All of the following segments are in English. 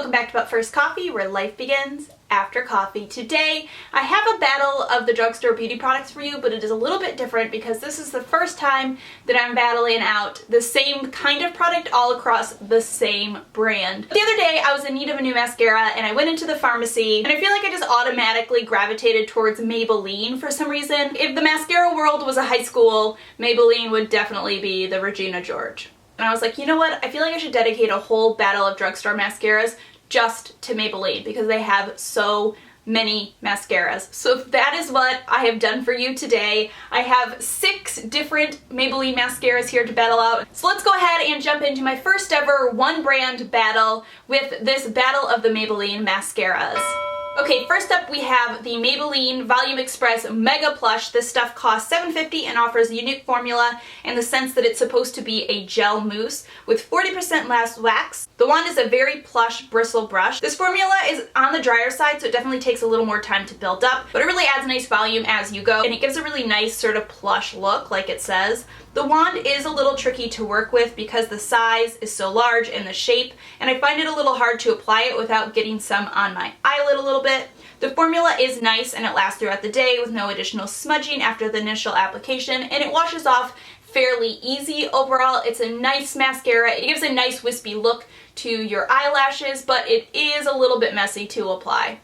welcome back to But First Coffee, where life begins after coffee. Today, I have a battle of the drugstore beauty products for you, but it is a little bit different because this is the first time that I'm battling out the same kind of product all across the same brand. The other day, I was in need of a new mascara and I went into the pharmacy and I feel like I just automatically gravitated towards Maybelline for some reason. If the mascara world was a high school, Maybelline would definitely be the Regina George. And I was like, you know what? I feel like I should dedicate a whole battle of drugstore mascaras just to Maybelline because they have so many mascaras. So that is what I have done for you today. I have 6 different Maybelline mascaras here to battle out. So let's go ahead and jump into my first ever one brand battle with this battle of the Maybelline mascaras. Okay, first up we have the Maybelline Volume Express Mega Plush. This stuff costs $7.50 and offers a unique formula in the sense that it's supposed to be a gel mousse with 40% less wax. The wand is a very plush bristle brush. This formula is on the drier side, so it definitely takes a little more time to build up, but it really adds nice volume as you go, and it gives a really nice sort of plush look, like it says. The wand is a little tricky to work with because the size is so large and the shape, and I find it a little hard to apply it without getting some on my eyelid a little bit. The formula is nice and it lasts throughout the day with no additional smudging after the initial application, and it washes off fairly easy. Overall, it's a nice mascara. It gives a nice wispy look to your eyelashes, but it is a little bit messy to apply.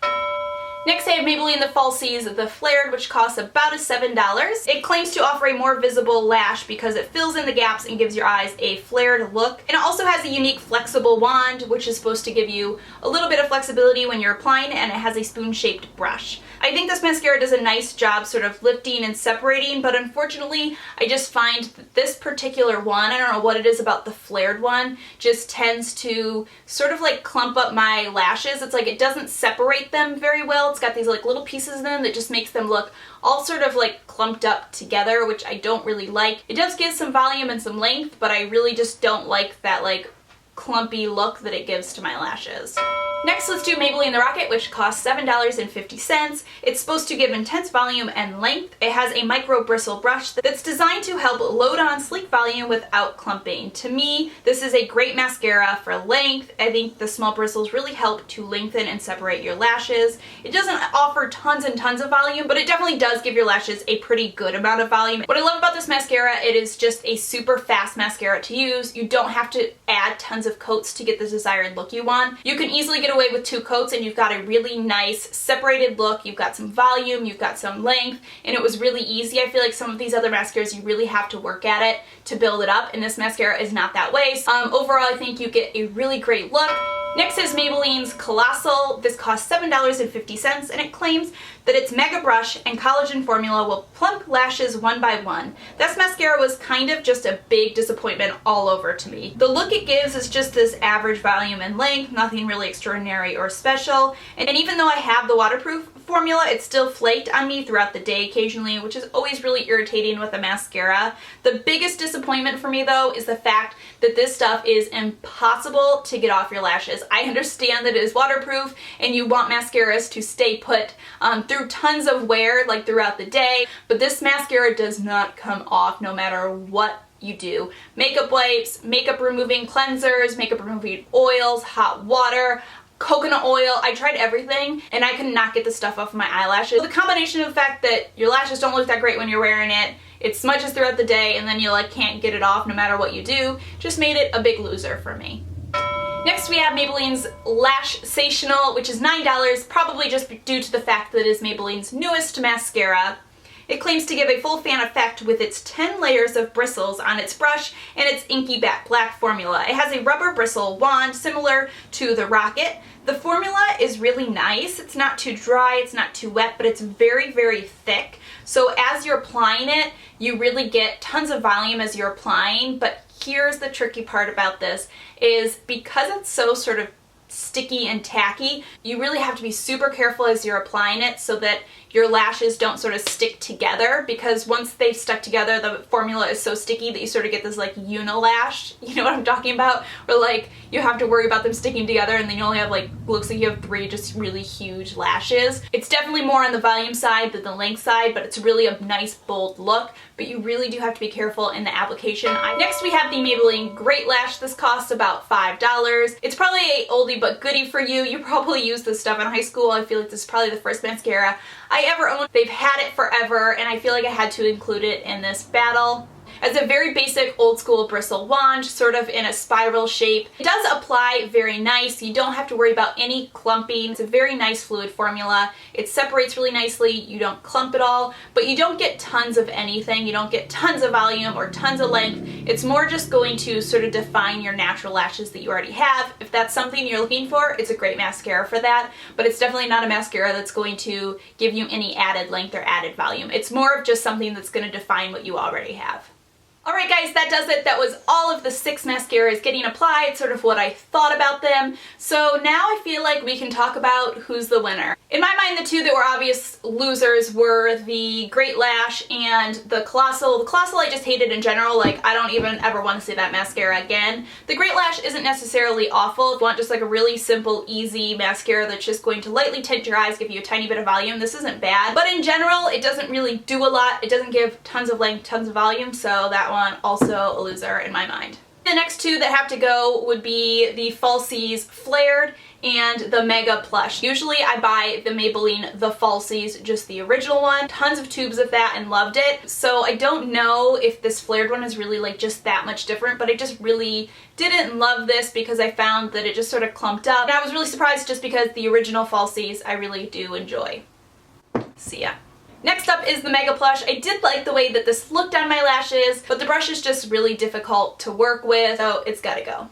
Next, I have Maybelline the Falsies the Flared, which costs about $7. It claims to offer a more visible lash because it fills in the gaps and gives your eyes a flared look. And it also has a unique flexible wand, which is supposed to give you a little bit of flexibility when you're applying it, and it has a spoon-shaped brush. I think this mascara does a nice job sort of lifting and separating, but unfortunately, I just find that this particular one, I don't know what it is about the flared one, just tends to sort of like clump up my lashes. It's like it doesn't separate them very well. It's got these like little pieces in them that just makes them look all sort of like clumped up together, which I don't really like. It does give some volume and some length, but I really just don't like that like clumpy look that it gives to my lashes. Next, let's do Maybelline the Rocket, which costs $7.50. It's supposed to give intense volume and length. It has a micro bristle brush that's designed to help load on sleek volume without clumping. To me, this is a great mascara for length. I think the small bristles really help to lengthen and separate your lashes. It doesn't offer tons and tons of volume, but it definitely does give your lashes a pretty good amount of volume. What I love about this mascara, it is just a super fast mascara to use. You don't have to add tons of coats to get the desired look you want. You can easily get away with 2 coats and you've got a really nice separated look. You've got some volume, you've got some length, and it was really easy. I feel like some of these other mascaras you really have to work at it to build it up, and this mascara is not that way. Overall, I think you get a really great look. Next is Maybelline's Colossal. This costs $7.50 and it claims that its mega brush and collagen formula will plump lashes one by one. This mascara was kind of just a big disappointment all over to me. The look it gives is just this average volume and length, nothing really extraordinary or special. And even though I have the waterproof formula, it still flaked on me throughout the day occasionally, which is always really irritating with a mascara. The biggest disappointment for me though is the fact that this stuff is impossible to get off your lashes. I understand that it is waterproof and you want mascaras to stay put through tons of wear like throughout the day, but this mascara does not come off no matter what you do. Makeup wipes, makeup removing cleansers, makeup removing oils, hot water, coconut oil. I tried everything and I could not get the stuff off of my eyelashes. The combination of the fact that your lashes don't look that great when you're wearing it, it smudges throughout the day, and then you like can't get it off no matter what you do, just made it a big loser for me. Next we have Maybelline's Lash Sensational, which is $9, probably just due to the fact that it is Maybelline's newest mascara. It claims to give a full fan effect with its 10 layers of bristles on its brush and its inky matte black formula. It has a rubber bristle wand similar to the Rocket. The formula is really nice. It's not too dry, it's not too wet, but it's very, very thick. So as you're applying it, you really get tons of volume as you're applying, but here's the tricky part about this, is because it's so sort of sticky and tacky, you really have to be super careful as you're applying it so that your lashes don't sort of stick together, because once they've stuck together, the formula is so sticky that you sort of get this like unilash, you know what I'm talking about? Where like you have to worry about them sticking together and then you only have like, looks like you have 3 just really huge lashes. It's definitely more on the volume side than the length side, but it's really a nice bold look. but you really do have to be careful in the application. Next we have the Maybelline Great Lash. This costs about $5. It's probably a oldie but goodie for you. You probably used this stuff in high school. I feel like this is probably the first mascara I ever owned. They've had it forever, and I feel like I had to include it in this battle. As a very basic old school bristle wand, sort of in a spiral shape. It does apply very nice. You don't have to worry about any clumping. It's a very nice fluid formula. It separates really nicely. You don't clump at all, but you don't get tons of anything. You don't get tons of volume or tons of length. It's more just going to sort of define your natural lashes that you already have. If that's something you're looking for, it's a great mascara for that, but it's definitely not a mascara that's going to give you any added length or added volume. It's more of just something that's going to define what you already have. Alright guys, that does it. That was all of the 6 mascaras getting applied, sort of what I thought about them. So now I feel like we can talk about who's the winner. In my mind, the two that were obvious losers were the Great Lash and the Colossal. The Colossal I just hated in general, like I don't even ever want to see that mascara again. The Great Lash isn't necessarily awful. If you want just like a really simple, easy mascara that's just going to lightly tint your eyes, give you a tiny bit of volume, this isn't bad. But in general, it doesn't really do a lot. It doesn't give tons of length, tons of volume, so that one also a loser in my mind. The next two that have to go would be the Falsies Flared and the Mega Plush. Usually I buy the Maybelline The Falsies, just the original one. Tons of tubes of that and loved it. So I don't know if this Flared one is really like just that much different, but I just really didn't love this because I found that it just sort of clumped up. And I was really surprised just because the original Falsies I really do enjoy. See ya. Next up is the Mega Plush. I did like the way that this looked on my lashes, but the brush is just really difficult to work with, so it's gotta go.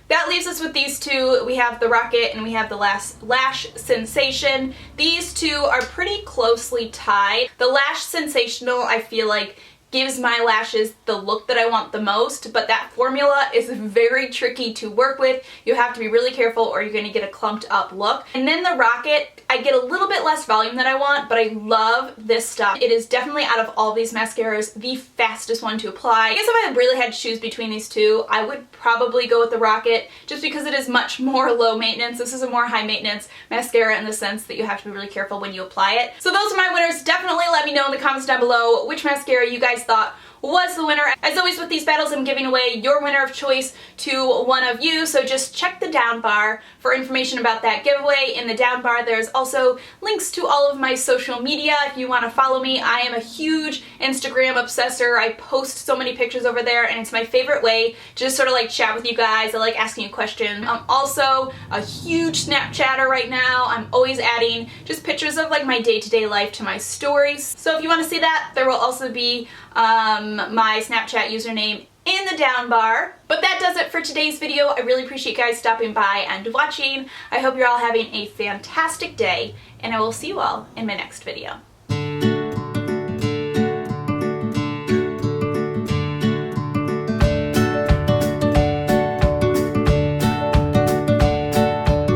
That leaves us with these two. We have the Rocket and we have the Lash Sensation. These two are pretty closely tied. The Lash Sensational, I feel like, gives my lashes the look that I want the most, but that formula is very tricky to work with. You have to be really careful or you're going to get a clumped up look. And then the Rocket, I get a little bit less volume than I want, but I love this stuff. It is definitely, out of all these mascaras, the fastest one to apply. I guess if I really had to choose between these two, I would probably go with the Rocket just because it is much more low maintenance. This is a more high maintenance mascara in the sense that you have to be really careful when you apply it. So those are my winners. Definitely let me know in the comments down below which mascara you guys thought was the winner. As always with these battles, I'm giving away your winner of choice to one of you, so just check the down bar for information about that giveaway. In the down bar there's also links to all of my social media if you want to follow me. I am a huge Instagram obsessor. I post so many pictures over there and it's my favorite way to just sort of like chat with you guys. I like asking you questions. I'm also a huge Snapchatter right now. I'm always adding just pictures of like my day-to-day life to my stories. So if you want to see that, there will also be my Snapchat username in the down bar. But that does it for today's video. I really appreciate you guys stopping by and watching. I hope you're all having a fantastic day, and I will see you all in my next video.